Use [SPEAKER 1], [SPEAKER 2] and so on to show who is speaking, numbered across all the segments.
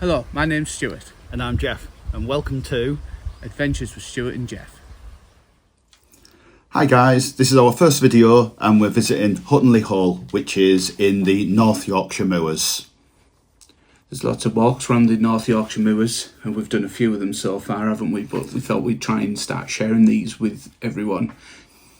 [SPEAKER 1] Hello, my name's Stuart.
[SPEAKER 2] And I'm Jeff, and welcome to
[SPEAKER 1] Adventures with Stuart and Jeff.
[SPEAKER 3] Hi guys, this is our first video and we're visiting Hutton le Hole, which is in the North Yorkshire moors.
[SPEAKER 1] There's lots of walks around the North Yorkshire moors and we've done a few of them so far, haven't we? But we thought we'd try and start sharing these with everyone,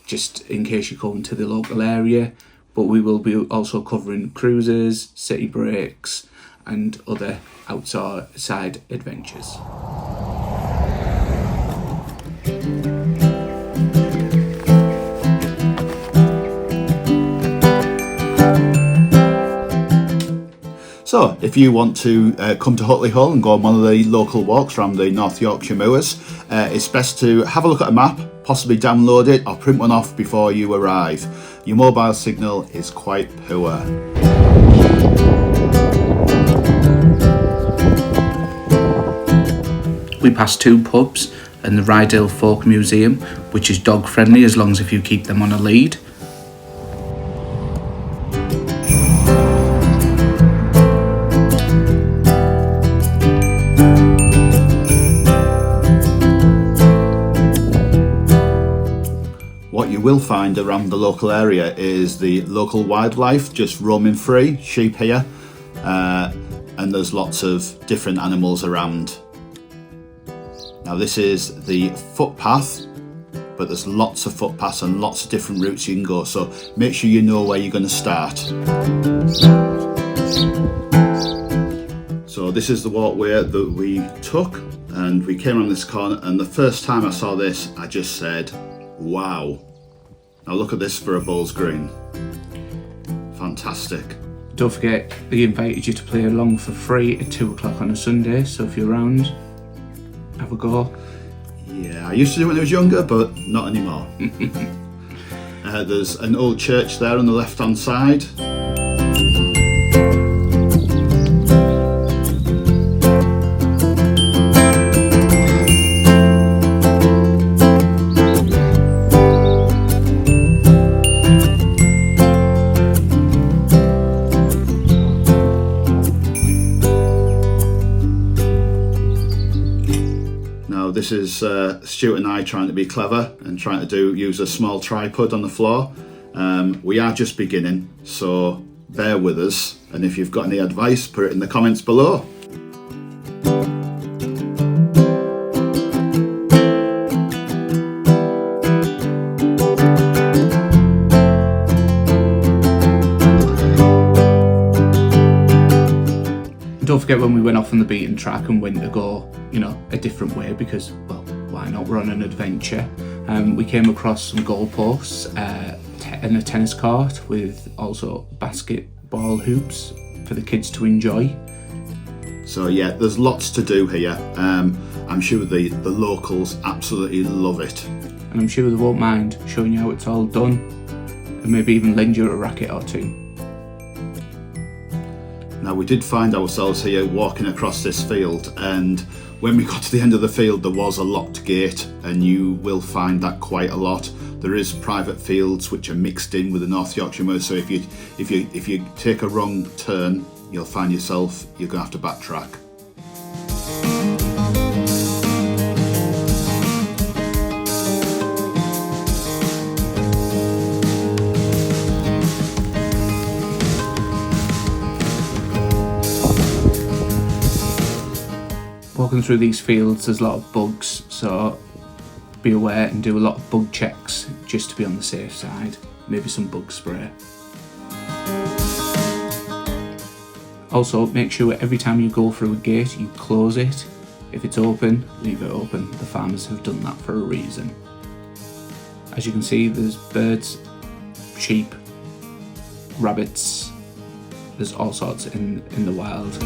[SPEAKER 1] just in case you're going to the local area. But we will be also covering cruises, city breaks and other outside adventures.
[SPEAKER 3] So, if you want to come to Hutton le Hole and go on one of the local walks around the North Yorkshire moors, it's best to have a look at a map, possibly download it or print one off before you arrive. Your mobile signal is quite poor.
[SPEAKER 1] We passed two pubs and the Rydale Folk Museum, which is dog friendly as long as if you keep them on a lead.
[SPEAKER 3] What you will find around the local area is the local wildlife just roaming free, sheep here, and there's lots of different animals around. Now this is the footpath, but there's lots of footpaths and lots of different routes you can go, so make sure you know where you're going to start. So this is the walkway that we took, and we came around this corner, and the first time I saw this I just said, wow. Now look at this for a bowls green. Fantastic.
[SPEAKER 1] Don't forget, they invited you to play along for free at 2 o'clock on a Sunday, so if you're around, have a go.
[SPEAKER 3] Yeah, I used to do it when I was younger, but not anymore. There's an old church there on the left hand side. This is Stuart and I trying to be clever and trying to use a small tripod on the floor. We are just beginning, so bear with us, and if you've got any advice, put it in the comments below.
[SPEAKER 1] Don't forget when we went off on the beaten track and went to go, a different way because, well, why not? We're on an adventure. We came across some goalposts and a tennis court with also basketball hoops for the kids to enjoy.
[SPEAKER 3] So yeah, there's lots to do here. I'm sure the locals absolutely love it.
[SPEAKER 1] And I'm sure they won't mind showing you how it's all done and maybe even lend you a racket or two.
[SPEAKER 3] Now we did find ourselves here walking across this field, and when we got to the end of the field there was a locked gate, and you will find that quite a lot. There is private fields which are mixed in with the North Yorkshire moors, so if you take a wrong turn you'll find yourself you're going to have to backtrack.
[SPEAKER 1] Walking through these fields there's a lot of bugs, so be aware and do a lot of bug checks just to be on the safe side. Maybe some bug spray. Also make sure every time you go through a gate you close it. If it's open, leave it open. The farmers have done that for a reason. As you can see there's birds, sheep, rabbits, there's all sorts in the wild.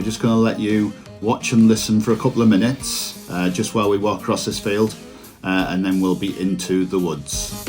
[SPEAKER 3] Just going to let you watch and listen for a couple of minutes just while we walk across this field, and then we'll be into the woods.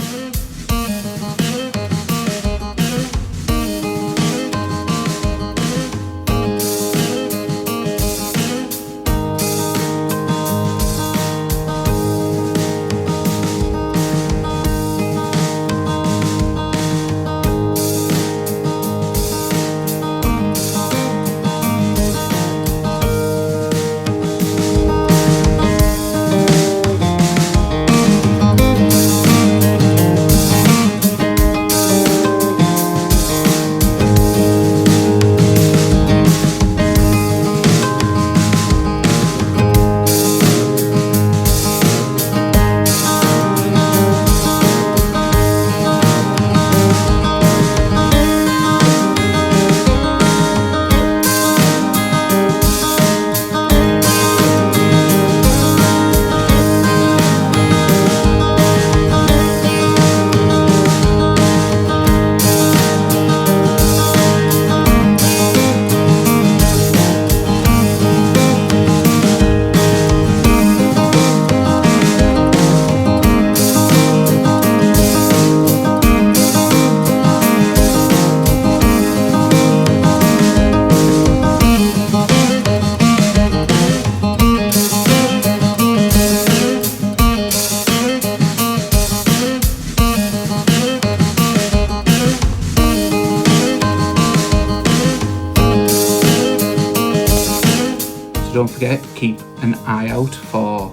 [SPEAKER 1] don't forget, keep an eye out for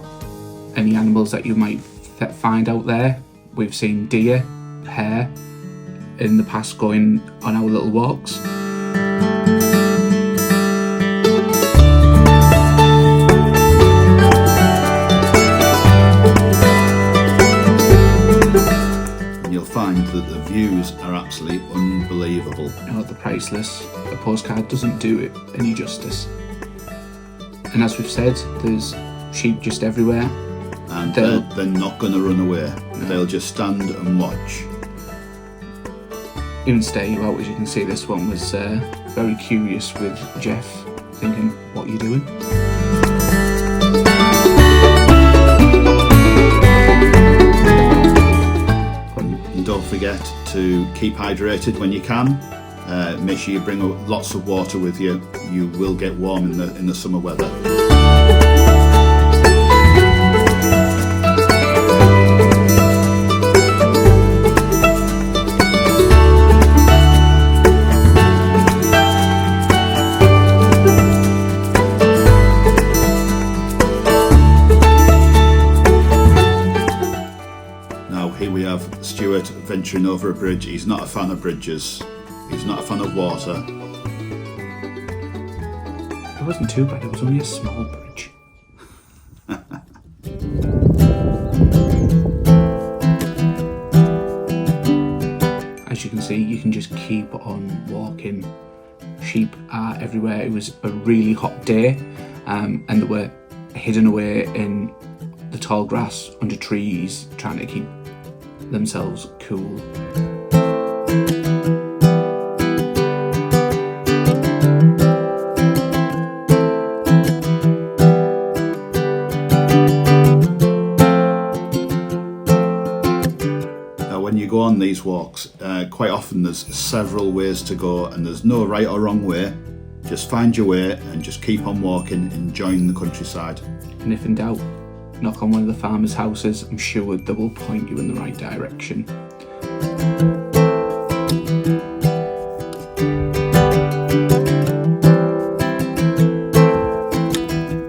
[SPEAKER 1] any animals that you might find out there. We've seen deer, hare in the past going on our little walks.
[SPEAKER 3] You'll find that the views are absolutely unbelievable.
[SPEAKER 1] They're priceless. A postcard doesn't do it any justice. And as we've said, there's sheep just everywhere.
[SPEAKER 3] And they're not going to run away. No. They'll just stand and watch.
[SPEAKER 1] Even stare you out. As you can see, this one was very curious with Jeff, thinking, what are you doing?
[SPEAKER 3] And don't forget to keep hydrated when you can. Make sure you bring lots of water with you. You will get warm in the summer weather. Stuart venturing over a bridge. He's not a fan of bridges. He's not a fan of water.
[SPEAKER 1] It wasn't too bad. It was only a small bridge. As you can see, you can just keep on walking. Sheep are everywhere. It was a really hot day, and they were hidden away in the tall grass under trees, trying to keep themselves cool.
[SPEAKER 3] Now when you go on these walks, quite often there's several ways to go and there's no right or wrong way. Just find your way and just keep on walking, enjoying the countryside.
[SPEAKER 1] And if in doubt, knock on one of the farmers' houses. I'm sure they will point you in the right direction.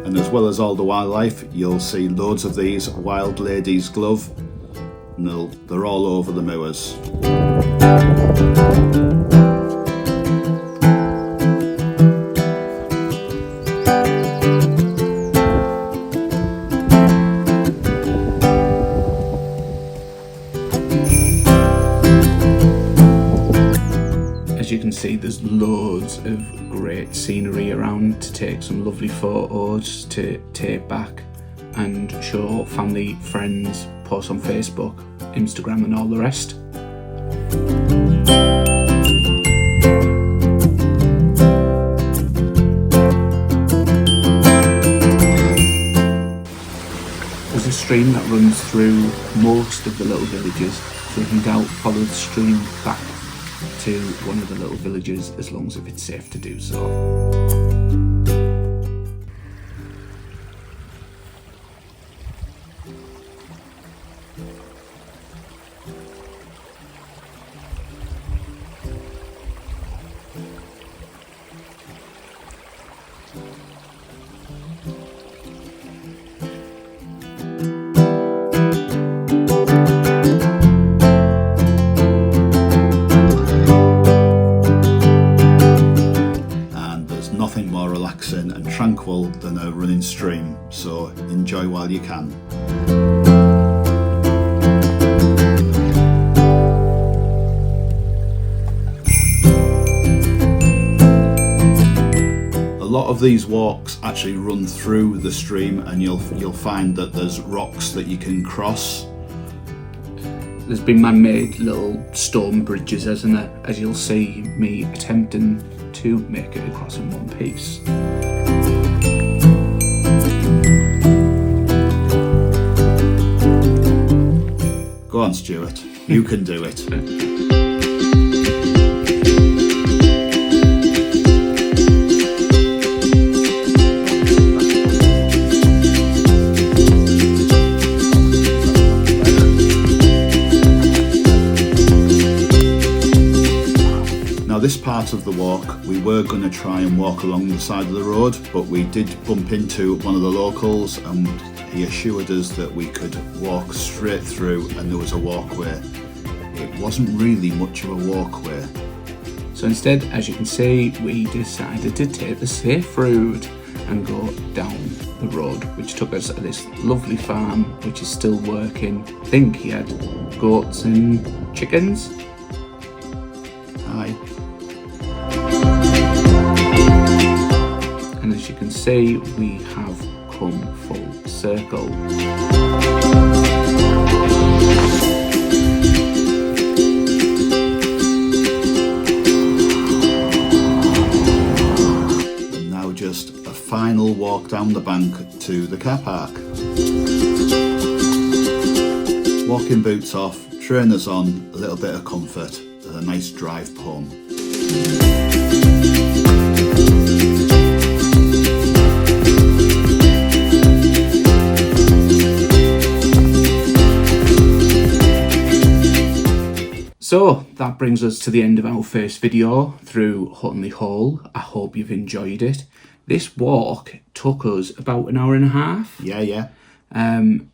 [SPEAKER 3] And as well as all the wildlife, you'll see loads of these wild ladies' glove, and they're all over the moors.
[SPEAKER 1] As you can see, there's loads of great scenery around to take some lovely photos to take back and show family, friends, post on Facebook, Instagram and all the rest. There's a stream that runs through most of the little villages, so if in doubt, follow the stream back to one of the little villages as long as if it's safe to do so.
[SPEAKER 3] And tranquil than a running stream, so enjoy while you can. A lot of these walks actually run through the stream, and you'll find that there's rocks that you can cross.
[SPEAKER 1] There's been man-made little stone bridges, hasn't there? As you'll see me attempting to make it across in one piece.
[SPEAKER 3] Go on, Stuart. You can do it. Now this part of the walk, we were going to try and walk along the side of the road, but we did bump into one of the locals and he assured us that we could walk straight through and there was a walkway. It wasn't really much of a walkway.
[SPEAKER 1] So instead, as you can see, we decided to take the safe route and go down the road, which took us to this lovely farm, which is still working. I think he had goats and chickens.
[SPEAKER 3] Hi.
[SPEAKER 1] And as you can see, we have come full circle.
[SPEAKER 3] And now just a final walk down the bank to the car park. Walking boots off, trainers on, a little bit of comfort, and a nice drive home.
[SPEAKER 1] So that brings us to the end of our first video through Hutton le Hole. I hope you've enjoyed it. This walk took us about an hour and a half.
[SPEAKER 3] Yeah.
[SPEAKER 1] And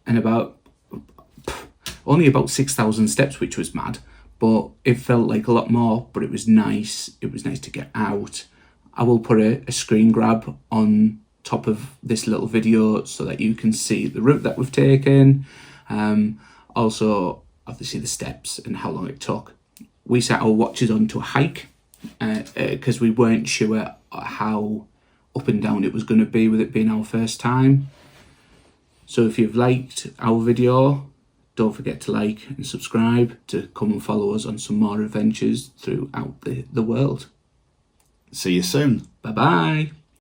[SPEAKER 1] only about 6,000 steps, which was mad, but it felt like a lot more, but it was nice. It was nice to get out. I will put a screen grab on top of this little video so that you can see the route that we've taken. Also, obviously the steps and how long it took. We set our watches on to a hike because we weren't sure how up and down it was going to be with it being our first time. So if you've liked our video, don't forget to like and subscribe to come and follow us on some more adventures throughout the world.
[SPEAKER 3] See you soon.
[SPEAKER 1] Bye bye.